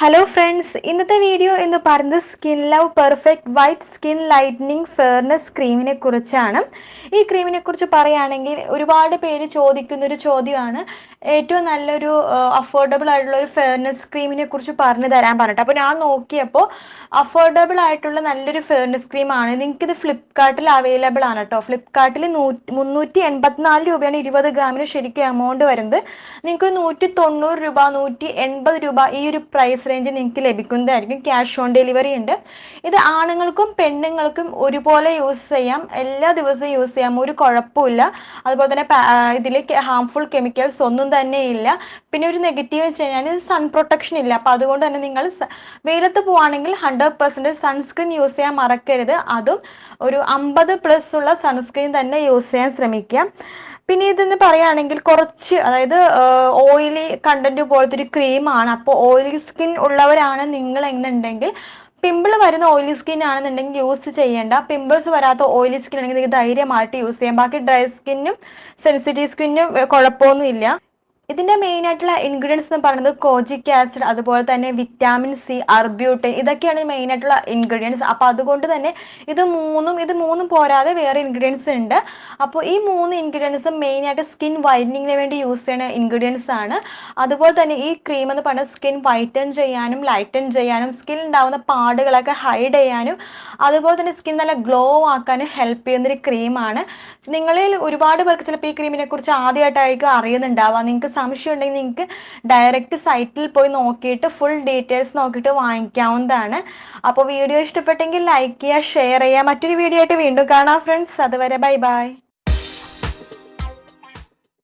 Hello friends, ഇന്നത്തെ video എന്ന് പറയുന്നത് skin love perfect white skin lightening fairness ക്രീമിനെ കുറിച്ചാണ്. ഈ ക്രീമിനെ കുറിച്ച് പറയുകയാണെങ്കിൽ ഒരുപാട് പേര് ചോദിക്കുന്ന ഒരു ചോദ്യമാണ്, ഏറ്റവും നല്ലൊരു അഫോർഡബിൾ ആയിട്ടുള്ള ഒരു ഫെയർനെസ് ക്രീമിനെ കുറിച്ച് പറഞ്ഞു തരാൻ പറഞ്ഞിട്ട്. അപ്പോൾ ഞാൻ നോക്കിയപ്പോൾ അഫോർഡബിൾ ആയിട്ടുള്ള നല്ലൊരു ഫെയർനെസ് ക്രീമാണ്. നിങ്ങൾക്ക് ഇത് ഫ്ലിപ്കാർട്ടിൽ അവൈലബിൾ ആണ് കേട്ടോ. ഫ്ലിപ്കാർട്ടിൽ 384 രൂപയാണ് 20 ഗ്രാമിന് ശരിക്കും എമൗണ്ട് വരുന്നത്. നിങ്ങൾക്ക് 190 രൂപ 180 രൂപ ഈ ഒരു പ്രൈസ് റേഞ്ച് നിങ്ങൾക്ക് ലഭിക്കുന്നതായിരിക്കും. ക്യാഷ് ഓൺ ഡെലിവറി ഉണ്ട്. ഇത് ആണുങ്ങൾക്കും പെണ്ണുങ്ങൾക്കും ഒരുപോലെ യൂസ് ചെയ്യാം, എല്ലാ ദിവസവും യൂസ് ചെയ്യാം, ഒരു കുഴപ്പമില്ല. അതുപോലെ തന്നെ ഇതിലേക്ക് ഹാംഫുൾ കെമിക്കൽസ് ഒന്നും തന്നെ ഇല്ല. പിന്നെ ഒരു നെഗറ്റീവ് വെച്ച് കഴിഞ്ഞാൽ ഇത് സൺ പ്രൊട്ടക്ഷൻ ഇല്ല. അപ്പം അതുകൊണ്ട് തന്നെ നിങ്ങൾ വെയിലത്ത് പോവാണെങ്കിൽ 100% സൺസ്ക്രീൻ യൂസ് ചെയ്യാൻ മറക്കരുത്. അതും ഒരു 50+ ഉള്ള സൺസ്ക്രീൻ തന്നെ യൂസ് ചെയ്യാൻ ശ്രമിക്കുക. പിന്നെ ഇതെന്ന് പറയുകയാണെങ്കിൽ കുറച്ച്, അതായത് ഓയിലി കണ്ടന്റ് പോലത്തെ ഒരു ക്രീമാണ്. അപ്പോൾ ഓയിലി സ്കിൻ ഉള്ളവരാണ് നിങ്ങൾ എന്നുണ്ടെങ്കിൽ, പിമ്പിൾ വരുന്ന ഓയിലി സ്കിൻ ആണെന്നുണ്ടെങ്കിൽ യൂസ് ചെയ്യേണ്ട. പിമ്പിൾസ് വരാത്ത ഓയിലി സ്കിൻ ആണെങ്കിൽ നിങ്ങൾക്ക് ധൈര്യമായിട്ട് യൂസ് ചെയ്യാം. ബാക്കി ഡ്രൈ സ്കിന്നും സെൻസിറ്റീവ് സ്കിന്നും കുഴപ്പമൊന്നുമില്ല. ഇതിന്റെ മെയിൻ ആയിട്ടുള്ള ഇൻഗ്രീഡിയൻസ് എന്ന് പറയുന്നത് കോജിക് ആസിഡ്, അതുപോലെ തന്നെ വിറ്റാമിൻ സി, അർബ്യൂട്ടൻ, ഇതൊക്കെയാണ് മെയിൻ ആയിട്ടുള്ള ഇൻഗ്രീഡിയൻസ്. അപ്പോൾ അതുകൊണ്ട് തന്നെ ഇത് മൂന്നും പോരാതെ വേറെ ഇൻഗ്രീഡിയൻസ് ഉണ്ട്. അപ്പോൾ ഈ 3 ഇൻഗ്രീഡിയൻസും മെയിൻ ആയിട്ട് സ്കിൻ വൈറ്റനിങ്ങിന് വേണ്ടി യൂസ് ചെയ്യുന്ന ഇൻഗ്രീഡിയൻസ് ആണ്. അതുപോലെ തന്നെ ഈ ക്രീം എന്ന് പറഞ്ഞാൽ സ്കിൻ വൈറ്റൻ ചെയ്യാനും ലൈറ്റൻ ചെയ്യാനും സ്കിൻ ഉണ്ടാവുന്ന പാടുകളൊക്കെ ഹൈഡ് ചെയ്യാനും അതുപോലെ തന്നെ സ്കിൻ നല്ല ഗ്ലോ ആക്കാനും ഹെൽപ്പ് ചെയ്യുന്ന ഒരു ക്രീമാണ്. നിങ്ങളിൽ ഒരുപാട് പേർക്ക് ചിലപ്പോൾ ഈ ക്രീമിനെ കുറിച്ച് ആദ്യമായിട്ടായിരിക്കും അറിയുന്നുണ്ടാവുക. നിങ്ങൾക്ക് സംശയം ഉണ്ടെങ്കിൽ നിങ്ങൾക്ക് ഡയറക്റ്റ് സൈറ്റിൽ പോയി നോക്കിയിട്ട് ഫുൾ ഡീറ്റെയിൽസ് നോക്കിയിട്ട് വാങ്ങിക്കാവുന്നതാണ്. അപ്പോൾ വീഡിയോ ഇഷ്ടപ്പെട്ടെങ്കിൽ ലൈക്ക് ചെയ്യുക, ഷെയർ ചെയ്യുക. മറ്റൊരു വീഡിയോ ആയിട്ട് വീണ്ടും കാണാം ഫ്രണ്ട്സ്. അതുവരെ ബൈ ബൈ.